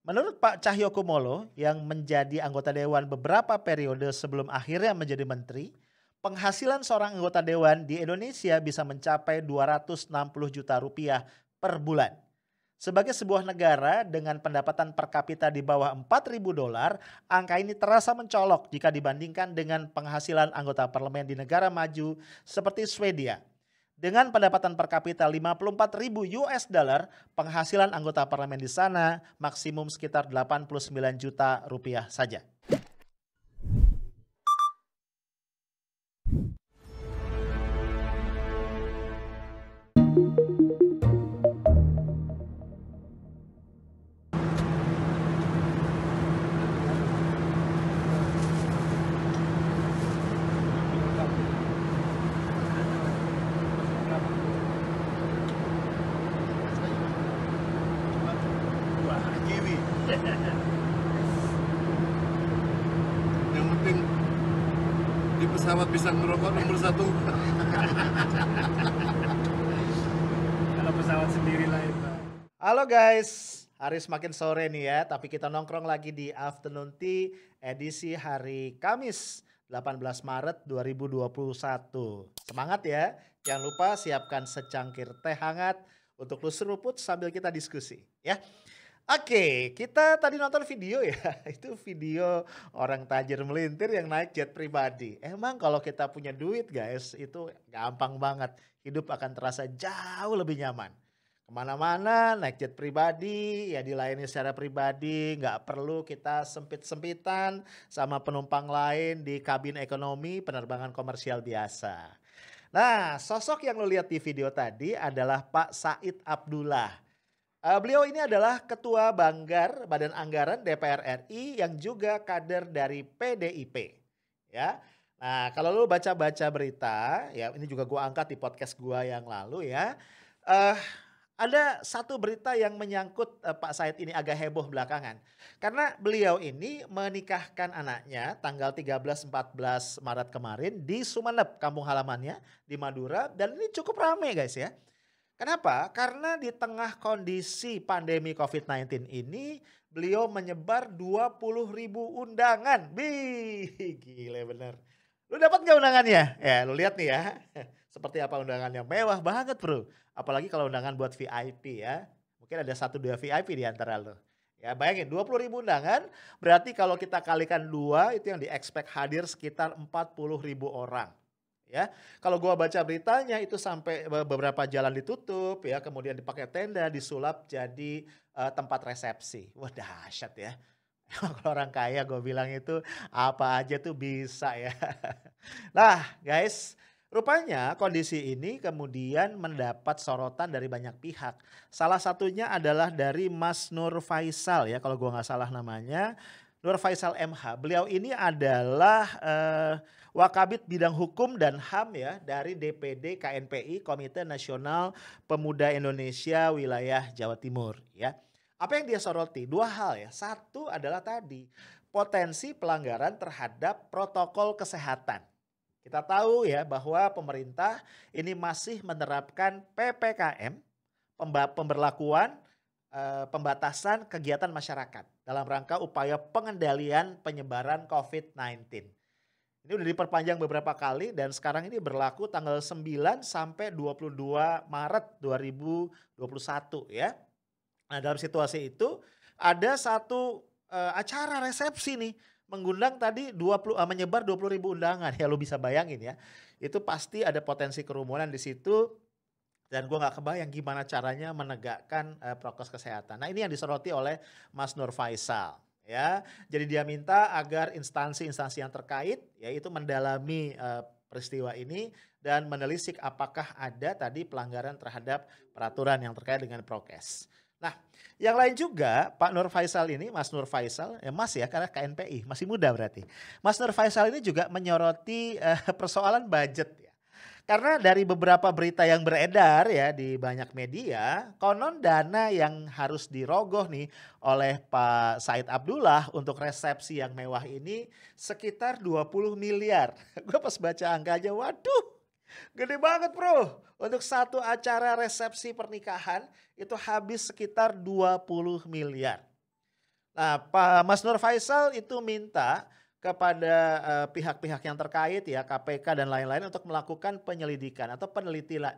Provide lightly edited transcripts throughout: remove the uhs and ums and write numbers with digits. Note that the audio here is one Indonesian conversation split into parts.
Menurut Pak Cahyokumolo yang menjadi anggota dewan beberapa periode sebelum akhirnya menjadi menteri, penghasilan seorang anggota dewan di Indonesia bisa mencapai 260 juta rupiah per bulan. Sebagai sebuah negara dengan pendapatan per kapita di bawah 4.000 dolar, angka ini terasa mencolok jika dibandingkan dengan penghasilan anggota parlemen di negara maju seperti Swedia. Dengan pendapatan per kapita 54.000 US dollar, penghasilan anggota parlemen di sana maksimum sekitar 89 juta rupiah saja. Wah, kiwi. Yang penting di pesawat bisa ngerokok nomor satu. Kalau pesawat sendiri lah itu. Halo guys, hari semakin sore nih ya, tapi kita nongkrong lagi di Afternoon Tea edisi hari Kamis 18 Maret 2021. Semangat ya, jangan lupa siapkan secangkir teh hangat untuk lu seruput sambil kita diskusi ya. Oke, kita tadi nonton video ya, itu video orang tajir melintir yang naik jet pribadi. Emang kalau kita punya duit guys, itu gampang banget. Hidup akan terasa jauh lebih nyaman. Kemana-mana naik jet pribadi, ya dilayani secara pribadi, nggak perlu kita sempit-sempitan sama penumpang lain di kabin ekonomi penerbangan komersial biasa. Nah, sosok yang lo lihat di video tadi adalah Pak Said Abdullah. Beliau ini adalah Ketua Banggar Badan Anggaran DPR RI yang juga kader dari PDIP. Ya, nah kalau lu baca-baca berita, ya ini juga gua angkat di podcast gua yang lalu ya. Eh, ada satu berita yang menyangkut Pak Said ini agak heboh belakangan. Karena beliau ini menikahkan anaknya tanggal 13-14 Maret kemarin di Sumeneb, kampung halamannya di Madura. Dan ini cukup rame guys ya. Kenapa? Karena di tengah kondisi pandemi COVID-19 ini beliau menyebar 20.000 undangan. Gile bener. Lu dapat nggak undangannya? Ya lu lihat nih ya. Seperti apa undangannya, mewah banget bro. Apalagi kalau undangan buat VIP ya. Mungkin ada 1-2 VIP di antara lu. Ya bayangin 20.000 undangan berarti kalau kita kalikan 2 itu yang di-expect hadir sekitar 40.000 orang. Ya, kalau gua baca beritanya itu sampai beberapa jalan ditutup ya, kemudian dipakai tenda, disulap jadi tempat resepsi. Wah dahsyat ya. Kalau orang kaya gue bilang itu apa aja tuh bisa ya. Nah guys, rupanya kondisi ini kemudian mendapat sorotan dari banyak pihak. Salah satunya adalah dari Mas Nur Faisal ya, kalau gua nggak salah namanya. Nur Faisal MH. Beliau ini adalah Wakabid Bidang Hukum dan HAM ya dari DPD KNPI Komite Nasional Pemuda Indonesia Wilayah Jawa Timur ya. Apa yang dia soroti? 2 hal ya. Satu adalah tadi potensi pelanggaran terhadap protokol kesehatan. Kita tahu ya bahwa pemerintah ini masih menerapkan PPKM, pemberlakuan pembatasan kegiatan masyarakat dalam rangka upaya pengendalian penyebaran COVID-19. Ini udah diperpanjang beberapa kali dan sekarang ini berlaku tanggal 9 sampai 22 Maret 2021 ya. Nah dalam situasi itu ada satu acara resepsi nih mengundang tadi menyebar 20.000 undangan ya, lo bisa bayangin ya. Itu pasti ada potensi kerumunan di situ dan gue nggak kebayang gimana caranya menegakkan prokes kesehatan. Nah ini yang disoroti oleh Mas Nur Faisal. Ya, jadi dia minta agar instansi-instansi yang terkait yaitu mendalami peristiwa ini dan menelisik apakah ada tadi pelanggaran terhadap peraturan yang terkait dengan prokes. Nah, yang lain juga Pak Nur Faisal ini, Mas Nur Faisal, Mas ya karena KNPI, masih muda berarti. Mas Nur Faisal ini juga menyoroti persoalan budget ya. Karena dari beberapa berita yang beredar ya di banyak media, konon dana yang harus dirogoh nih oleh Pak Said Abdullah untuk resepsi yang mewah ini sekitar 20 miliar. Gue pas baca angkanya, waduh gede banget bro. Untuk satu acara resepsi pernikahan itu habis sekitar 20 miliar. Nah, Pak Mas Nur Faisal itu minta kepada pihak-pihak yang terkait ya KPK dan lain-lain untuk melakukan penyelidikan atau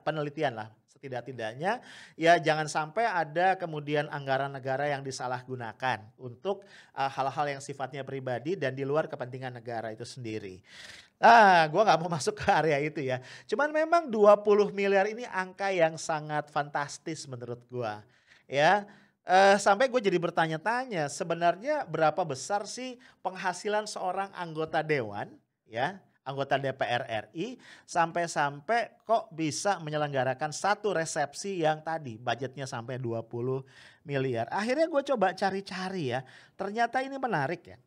penelitian lah setidak-tidaknya ya jangan sampai ada kemudian anggaran negara yang disalahgunakan untuk hal-hal yang sifatnya pribadi dan di luar kepentingan negara itu sendiri. Gua nggak mau masuk ke area itu ya. Cuman memang 20 miliar ini angka yang sangat fantastis menurut gua. Ya, sampai gue jadi bertanya-tanya sebenarnya berapa besar sih penghasilan seorang anggota dewan ya, anggota DPR RI sampai-sampai kok bisa menyelenggarakan satu resepsi yang tadi budgetnya sampai 20 miliar. Akhirnya gue coba cari-cari ya, ternyata ini menarik ya.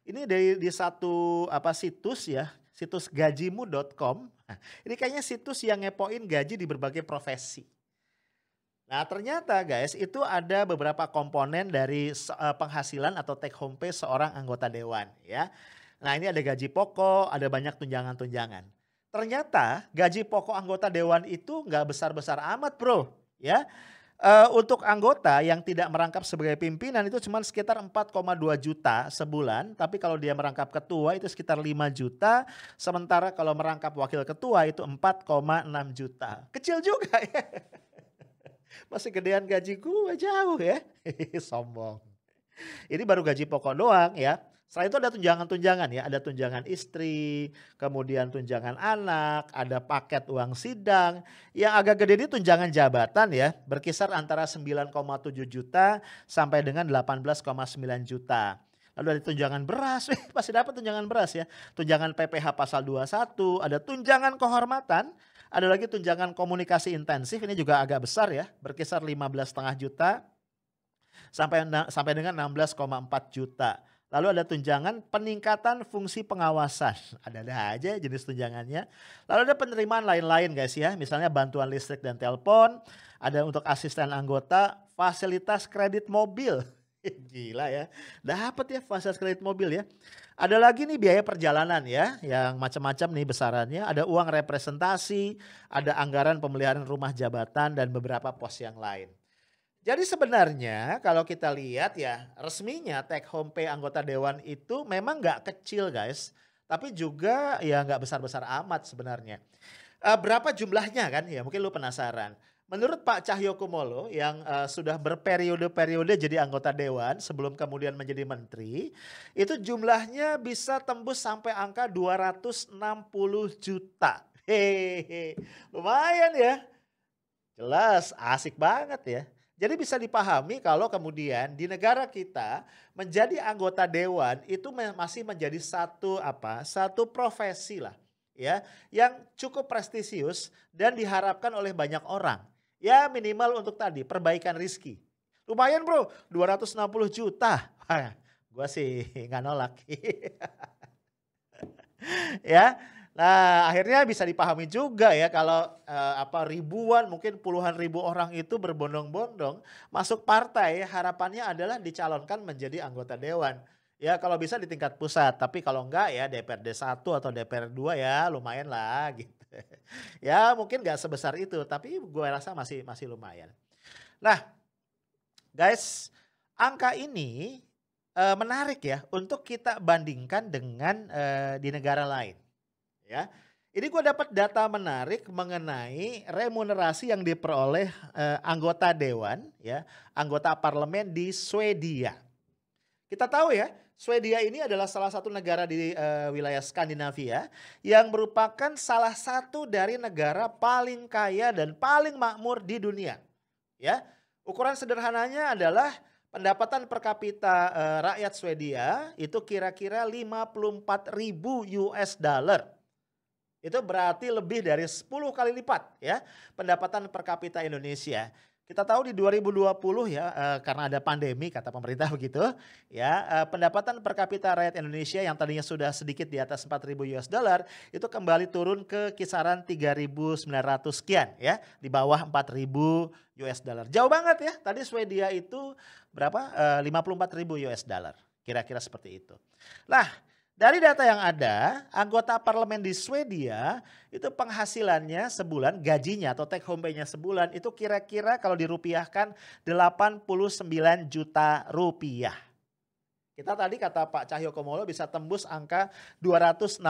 Ini di satu situs ya, situs gajimu.com. Nah, ini kayaknya situs yang ngepoin gaji di berbagai profesi. Nah ternyata guys itu ada beberapa komponen dari penghasilan atau take home pay seorang anggota dewan ya. Nah ini ada gaji pokok, ada banyak tunjangan-tunjangan. Ternyata gaji pokok anggota dewan itu nggak besar-besar amat bro ya. Untuk anggota yang tidak merangkap sebagai pimpinan itu cuma sekitar 4,2 juta sebulan. Tapi kalau dia merangkap ketua itu sekitar 5 juta. Sementara kalau merangkap wakil ketua itu 4,6 juta. Kecil juga ya. Masih gedean gaji gue jauh ya. Sombong. Ini baru gaji pokok doang ya. Selain itu ada tunjangan-tunjangan ya. Ada tunjangan istri, kemudian tunjangan anak, ada paket uang sidang. Yang agak gede ini tunjangan jabatan ya. Berkisar antara 9,7 juta sampai dengan 18,9 juta. Lalu ada tunjangan beras, pasti dapat tunjangan beras ya. Tunjangan PPh pasal 21, ada tunjangan kehormatan. Ada lagi tunjangan komunikasi intensif, ini juga agak besar ya, berkisar 15,5 juta sampai dengan 16,4 juta. Lalu ada tunjangan peningkatan fungsi pengawasan, ada aja jenis tunjangannya. Lalu ada penerimaan lain-lain guys ya, misalnya bantuan listrik dan telepon, ada untuk asisten anggota, fasilitas kredit mobil. Gila ya, dapat ya fasilitas kredit mobil ya. Ada lagi nih biaya perjalanan ya, yang macam-macam nih besarannya. Ada uang representasi, ada anggaran pemeliharaan rumah jabatan dan beberapa pos yang lain. Jadi sebenarnya kalau kita lihat ya resminya take home pay anggota dewan itu memang nggak kecil guys. Tapi juga ya nggak besar-besar amat sebenarnya. Berapa jumlahnya kan ya mungkin lu penasaran. Menurut Pak Cahyokumolo yang sudah berperiode-periode jadi anggota dewan sebelum kemudian menjadi menteri, itu jumlahnya bisa tembus sampai angka 260 juta. Hehehe, lumayan ya. Jelas, asik banget ya. Jadi bisa dipahami kalau kemudian di negara kita menjadi anggota dewan itu masih menjadi satu profesi lah ya yang cukup prestisius dan diharapkan oleh banyak orang. Ya minimal untuk tadi perbaikan rizki. Lumayan bro 260 juta. Wah, gue sih nggak nolak. Ya, nah akhirnya bisa dipahami juga ya kalau ribuan mungkin puluhan ribu orang itu berbondong-bondong masuk partai harapannya adalah dicalonkan menjadi anggota dewan. Ya kalau bisa di tingkat pusat tapi kalau enggak ya DPRD 1 atau DPR 2 ya lumayan lah gitu. Ya mungkin gak sebesar itu tapi gue rasa masih lumayan. Nah guys angka ini menarik ya untuk kita bandingkan dengan di negara lain. Ya, ini gue dapat data menarik mengenai remunerasi yang diperoleh anggota dewan, ya, anggota parlemen di Swedia. Kita tahu ya, Swedia ini adalah salah satu negara di wilayah Skandinavia yang merupakan salah satu dari negara paling kaya dan paling makmur di dunia. Ya, ukuran sederhananya adalah pendapatan per kapita rakyat Swedia itu kira-kira 54.000 US dollar. Itu berarti lebih dari 10 kali lipat ya pendapatan per kapita Indonesia. Kita tahu di 2020 ya karena ada pandemi kata pemerintah begitu ya pendapatan per kapita rakyat Indonesia yang tadinya sudah sedikit di atas 4.000 US dollar itu kembali turun ke kisaran 3.900 sekian ya di bawah 4.000 US dollar. Jauh banget ya. Tadi Swedia itu berapa? 54.000 US dollar. Kira-kira seperti itu. Nah, dari data yang ada, anggota parlemen di Swedia itu penghasilannya sebulan, gajinya atau take home pay-nya sebulan itu kira-kira kalau dirupiahkan 89 juta rupiah. Kita tadi kata Pak Cahyokumolo bisa tembus angka 260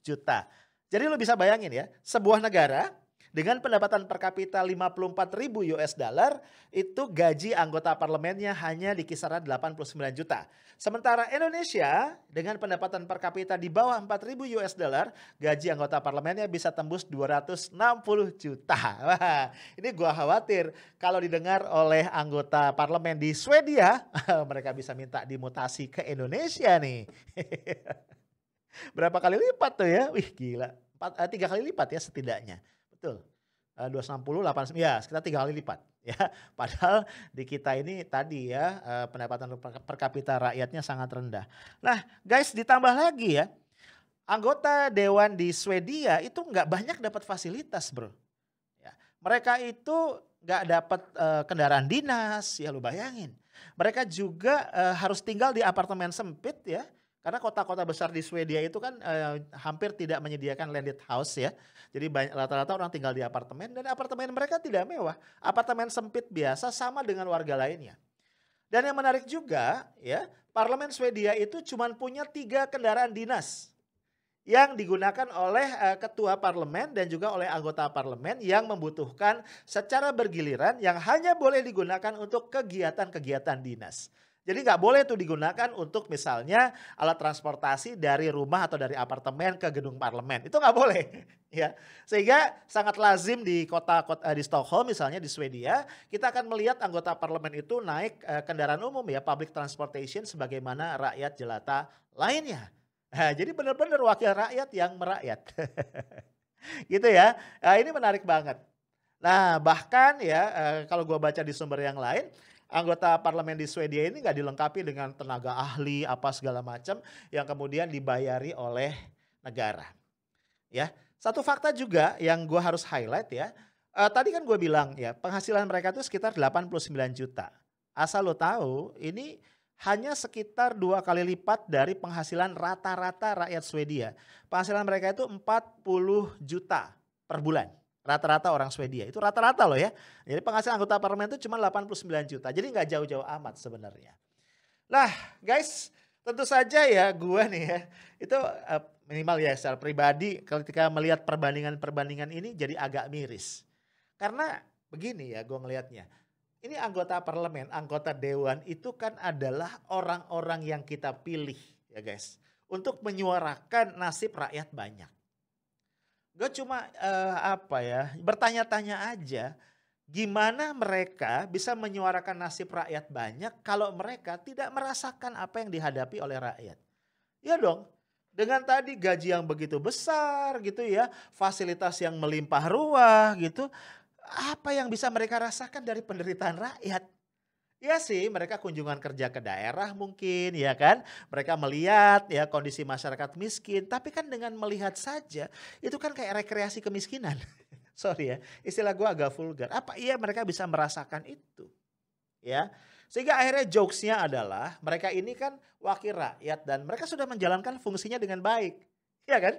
juta. Jadi lu bisa bayangin ya, sebuah negara dengan pendapatan per kapita 54.000 US dollar itu gaji anggota parlemennya hanya di kisaran 89 juta. Sementara Indonesia dengan pendapatan per kapita di bawah 4.000 US dollar, gaji anggota parlemennya bisa tembus 260 juta. Wah, ini gua khawatir kalau didengar oleh anggota parlemen di Swedia, mereka bisa minta dimutasi ke Indonesia nih. Berapa kali lipat tuh ya? Wih gila, 3 kali lipat ya setidaknya. Betul. 260, 8, ya sekitar 3 kali lipat. Ya, padahal di kita ini tadi ya pendapatan per kapita rakyatnya sangat rendah. Nah guys, ditambah lagi ya, anggota dewan di Swedia itu nggak banyak dapat fasilitas bro. Ya, mereka itu nggak dapat kendaraan dinas, ya lu bayangin. Mereka juga harus tinggal di apartemen sempit ya. Karena kota-kota besar di Swedia itu kan hampir tidak menyediakan landed house ya. Jadi rata-rata orang tinggal di apartemen dan apartemen mereka tidak mewah. Apartemen sempit biasa sama dengan warga lainnya. Dan yang menarik juga ya, parlemen Swedia itu cuma punya 3 kendaraan dinas yang digunakan oleh ketua parlemen dan juga oleh anggota parlemen yang membutuhkan secara bergiliran yang hanya boleh digunakan untuk kegiatan-kegiatan dinas. Jadi nggak boleh tuh digunakan untuk misalnya alat transportasi dari rumah atau dari apartemen ke gedung parlemen. Itu nggak boleh. Ya, sehingga sangat lazim di di Stockholm misalnya di Swedia, kita akan melihat anggota parlemen itu naik kendaraan umum ya, public transportation sebagaimana rakyat jelata lainnya. Nah, jadi benar-benar wakil rakyat yang merakyat. Gitu ya. Nah, ini menarik banget. Nah, bahkan ya kalau gua baca di sumber yang lain, anggota parlemen di Swedia ini nggak dilengkapi dengan tenaga ahli apa segala macam yang kemudian dibayari oleh negara. Ya, satu fakta juga yang gue harus highlight ya. Tadi kan gue bilang ya penghasilan mereka itu sekitar 89 juta. Asal lo tahu ini hanya sekitar 2 kali lipat dari penghasilan rata-rata rakyat Swedia. Penghasilan mereka itu 40 juta per bulan. Rata-rata orang Swedia, itu rata-rata loh ya. Jadi penghasilan anggota parlemen itu cuma 89 juta, jadi nggak jauh-jauh amat sebenarnya. Nah guys, tentu saja ya gue nih ya, itu minimal ya secara pribadi ketika melihat perbandingan-perbandingan ini jadi agak miris. Karena begini ya gue ngelihatnya, ini anggota parlemen, anggota dewan itu kan adalah orang-orang yang kita pilih ya guys. Untuk menyuarakan nasib rakyat banyak. Gue cuma bertanya-tanya aja gimana mereka bisa menyuarakan nasib rakyat banyak kalau mereka tidak merasakan apa yang dihadapi oleh rakyat. Ya dong, dengan tadi gaji yang begitu besar gitu ya, fasilitas yang melimpah ruah gitu, apa yang bisa mereka rasakan dari penderitaan rakyat? Ya sih, mereka kunjungan kerja ke daerah mungkin ya kan. Mereka melihat ya kondisi masyarakat miskin. Tapi kan dengan melihat saja itu kan kayak rekreasi kemiskinan. Sorry ya, istilah gue agak vulgar. Apa iya mereka bisa merasakan itu? Ya, sehingga akhirnya jokesnya adalah mereka ini kan wakil rakyat dan mereka sudah menjalankan fungsinya dengan baik. Ya kan?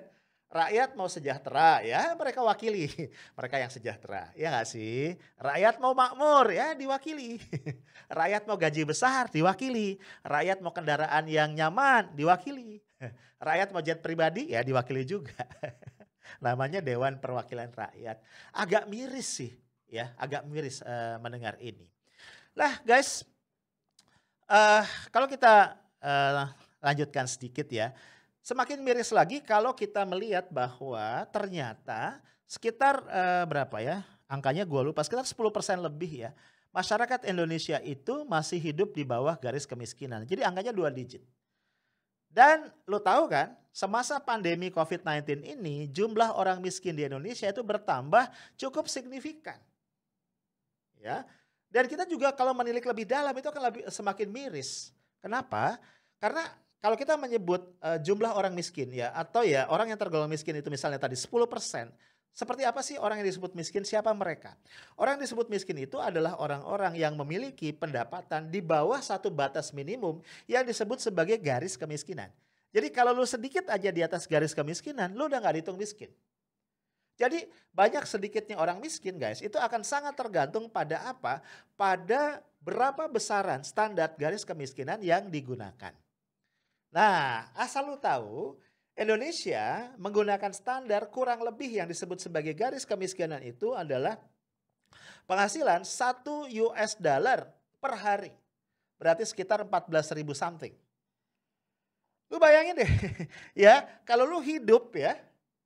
Rakyat mau sejahtera ya mereka wakili, mereka yang sejahtera ya gak sih. Rakyat mau makmur ya diwakili, rakyat mau gaji besar diwakili, rakyat mau kendaraan yang nyaman diwakili, rakyat mau jet pribadi ya diwakili juga. Namanya Dewan Perwakilan Rakyat. Agak miris sih ya, agak miris mendengar ini. Lah guys, kalau kita lanjutkan sedikit ya. Semakin miris lagi kalau kita melihat bahwa ternyata sekitar berapa ya, angkanya gue lupa, sekitar 10% lebih ya. Masyarakat Indonesia itu masih hidup di bawah garis kemiskinan. Jadi angkanya 2 digit. Dan lo tahu kan, semasa pandemi COVID-19 ini jumlah orang miskin di Indonesia itu bertambah cukup signifikan. Ya. Dan kita juga kalau menilik lebih dalam itu akan semakin miris. Kenapa? Karena kalau kita menyebut jumlah orang miskin ya atau ya orang yang tergolong miskin itu misalnya tadi 10%. Seperti apa sih orang yang disebut miskin? Siapa mereka? Orang yang disebut miskin itu adalah orang-orang yang memiliki pendapatan di bawah satu batas minimum yang disebut sebagai garis kemiskinan. Jadi kalau lu sedikit aja di atas garis kemiskinan, lu udah gak dihitung miskin. Jadi banyak sedikitnya orang miskin guys, itu akan sangat tergantung pada apa? Pada berapa besaran standar garis kemiskinan yang digunakan. Nah, asal lu tahu, Indonesia menggunakan standar kurang lebih yang disebut sebagai garis kemiskinan itu adalah penghasilan 1 US dollar per hari. Berarti sekitar 14.000 something. Lu bayangin deh, ya kalau lu hidup ya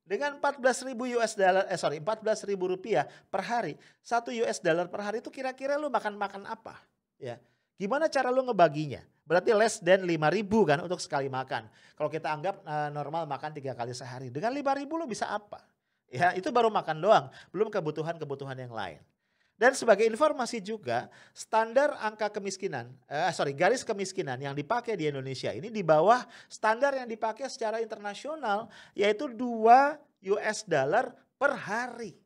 dengan 14.000 US dollar, 14.000 rupiah per hari, 1 US dollar per hari itu kira-kira lu makan apa? Ya, gimana cara lu ngebaginya? Berarti less than 5.000 kan untuk sekali makan. Kalau kita anggap normal makan 3 kali sehari, dengan 5.000 lu bisa apa? Ya, itu baru makan doang, belum kebutuhan-kebutuhan yang lain. Dan sebagai informasi juga, standar angka kemiskinan, garis kemiskinan yang dipakai di Indonesia ini di bawah standar yang dipakai secara internasional, yaitu 2 US dollar per hari.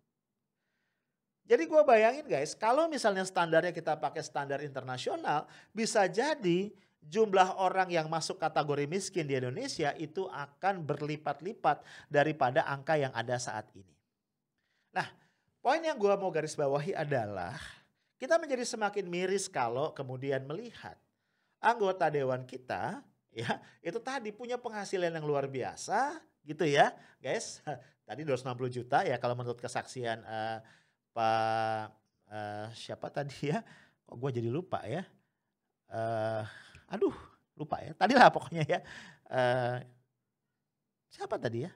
Jadi gue bayangin guys, kalau misalnya standarnya kita pakai standar internasional, bisa jadi jumlah orang yang masuk kategori miskin di Indonesia itu akan berlipat-lipat daripada angka yang ada saat ini. Nah, poin yang gue mau garis bawahi adalah kita menjadi semakin miris kalau kemudian melihat anggota dewan kita ya itu tadi punya penghasilan yang luar biasa gitu ya guys. Tadi 260 juta ya kalau menurut kesaksian Pak siapa tadi ya? Kok gue jadi lupa ya? Lupa ya. Tadi lah pokoknya ya. Siapa tadi ya?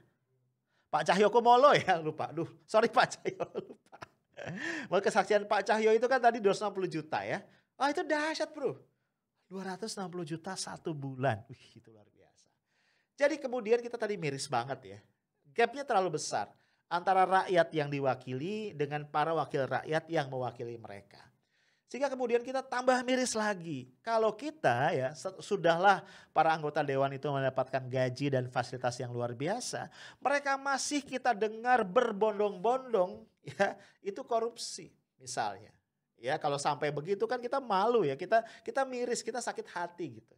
Pak Cahyo Kumolo ya, lupa. Sorry Pak Cahyo, lupa. Menurut kesaksian Pak Cahyo itu kan tadi 260 juta ya. Oh itu dahsyat bro. 260 juta 1 bulan. Wih itu luar biasa. Jadi kemudian kita tadi miris banget ya. Gapnya terlalu besar antara rakyat yang diwakili dengan para wakil rakyat yang mewakili mereka. Sehingga kemudian kita tambah miris lagi. Kalau kita ya sudahlah para anggota dewan itu mendapatkan gaji dan fasilitas yang luar biasa. Mereka masih kita dengar berbondong-bondong ya itu korupsi misalnya. Ya kalau sampai begitu kan kita malu ya, kita miris, kita sakit hati gitu.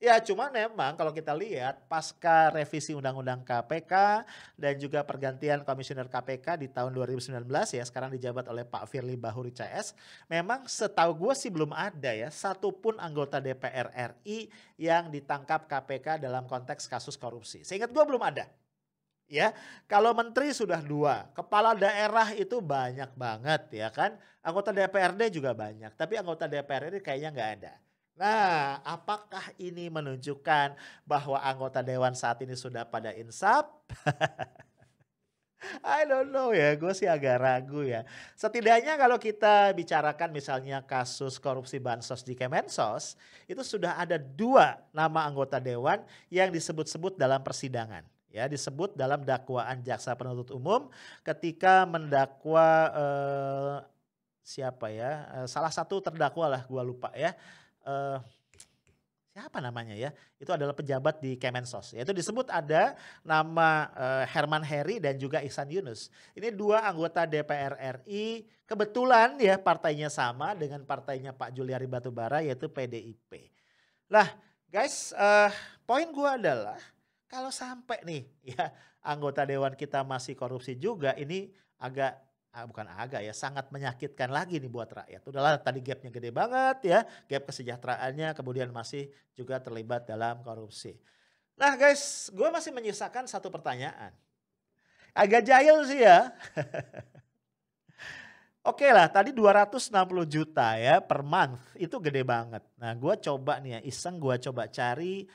Ya cuman memang kalau kita lihat pasca revisi Undang-Undang KPK dan juga pergantian komisioner KPK di tahun 2019 ya sekarang dijabat oleh Pak Firly Bahuri CS. Memang setahu gue sih belum ada ya satupun anggota DPR RI yang ditangkap KPK dalam konteks kasus korupsi. Seingat gue belum ada. Ya, kalau menteri sudah 2, kepala daerah itu banyak banget ya kan. Anggota DPRD juga banyak, tapi anggota DPR RI kayaknya nggak ada. Nah, apakah ini menunjukkan bahwa anggota dewan saat ini sudah pada insaf? I don't know ya, gue sih agak ragu ya. Setidaknya kalau kita bicarakan misalnya kasus korupsi bansos di Kemensos, itu sudah ada 2 nama anggota dewan yang disebut-sebut dalam persidangan. Ya, disebut dalam dakwaan jaksa penuntut umum ketika mendakwa siapa ya, salah satu terdakwa lah, gue lupa ya. Siapa namanya ya? Itu adalah pejabat di Kemensos. Itu disebut ada nama Herman Heri dan juga Ihsan Yunus. Ini 2 anggota DPR RI. Kebetulan ya partainya sama dengan partainya Pak Juliari Batubara yaitu PDIP. Lah guys, poin gue adalah kalau sampai nih ya anggota dewan kita masih korupsi juga, ini sangat menyakitkan lagi nih buat rakyat. Udahlah tadi gapnya gede banget ya, gap kesejahteraannya kemudian masih juga terlibat dalam korupsi. Nah guys, gue masih menyisakan satu pertanyaan. Agak jahil sih ya. Oke lah, tadi 260 juta ya per month, itu gede banget. Nah gue coba nih ya, iseng gue coba cari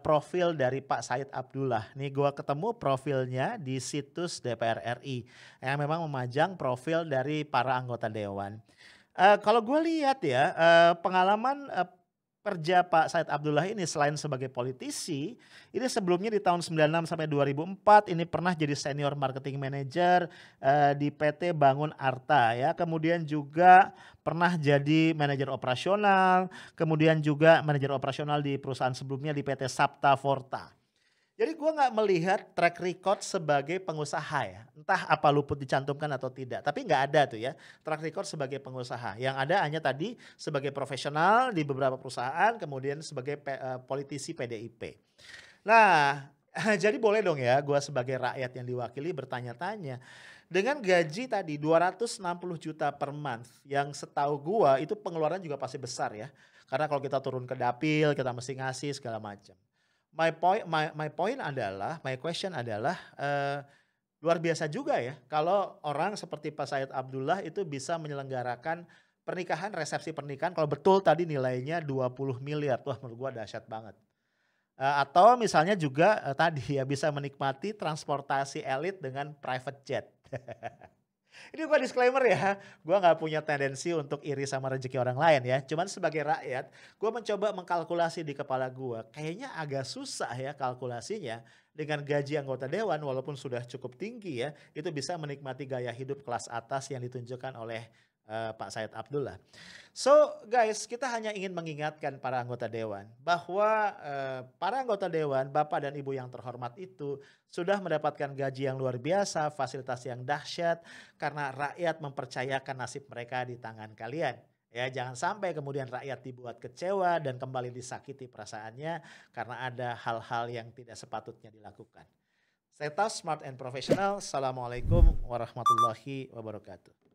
profil dari Pak Said Abdullah. Nih gue ketemu profilnya di situs DPR RI yang memang memajang profil dari para anggota dewan. Kalau gue lihat ya, pengalaman kerja Pak Said Abdullah ini selain sebagai politisi, ini sebelumnya di tahun 96 sampai 2004 ini pernah jadi senior marketing manager di PT Bangun Arta ya. Kemudian juga pernah jadi manajer operasional, kemudian juga manajer operasional di perusahaan sebelumnya di PT Sapta Forta. Jadi gue gak melihat track record sebagai pengusaha ya. Entah apa luput dicantumkan atau tidak. Tapi gak ada tuh ya track record sebagai pengusaha. Yang ada hanya tadi sebagai profesional di beberapa perusahaan. Kemudian sebagai politisi PDIP. Nah jadi boleh dong ya gue sebagai rakyat yang diwakili bertanya-tanya. Dengan gaji tadi 260 juta per month yang setahu gua itu pengeluaran juga pasti besar ya. Karena kalau kita turun ke dapil, kita mesti ngasih segala macam. My question adalah luar biasa juga ya kalau orang seperti Pak Said Abdullah itu bisa menyelenggarakan pernikahan, resepsi pernikahan kalau betul tadi nilainya 20 miliar. Wah, menurut gua dahsyat banget. Atau misalnya juga tadi ya bisa menikmati transportasi elit dengan private jet. Ini gua disclaimer ya, gua nggak punya tendensi untuk iri sama rezeki orang lain ya. Cuman sebagai rakyat, gua mencoba mengkalkulasi di kepala gua. Kayaknya agak susah ya kalkulasinya dengan gaji anggota dewan walaupun sudah cukup tinggi ya, itu bisa menikmati gaya hidup kelas atas yang ditunjukkan oleh Pak Said Abdullah. So guys, kita hanya ingin mengingatkan para anggota dewan bahwa para anggota dewan, Bapak dan Ibu yang terhormat itu sudah mendapatkan gaji yang luar biasa, fasilitas yang dahsyat karena rakyat mempercayakan nasib mereka di tangan kalian. Ya, jangan sampai kemudian rakyat dibuat kecewa dan kembali disakiti perasaannya karena ada hal-hal yang tidak sepatutnya dilakukan. Saya Tas Smart and Professional. Assalamualaikum warahmatullahi wabarakatuh.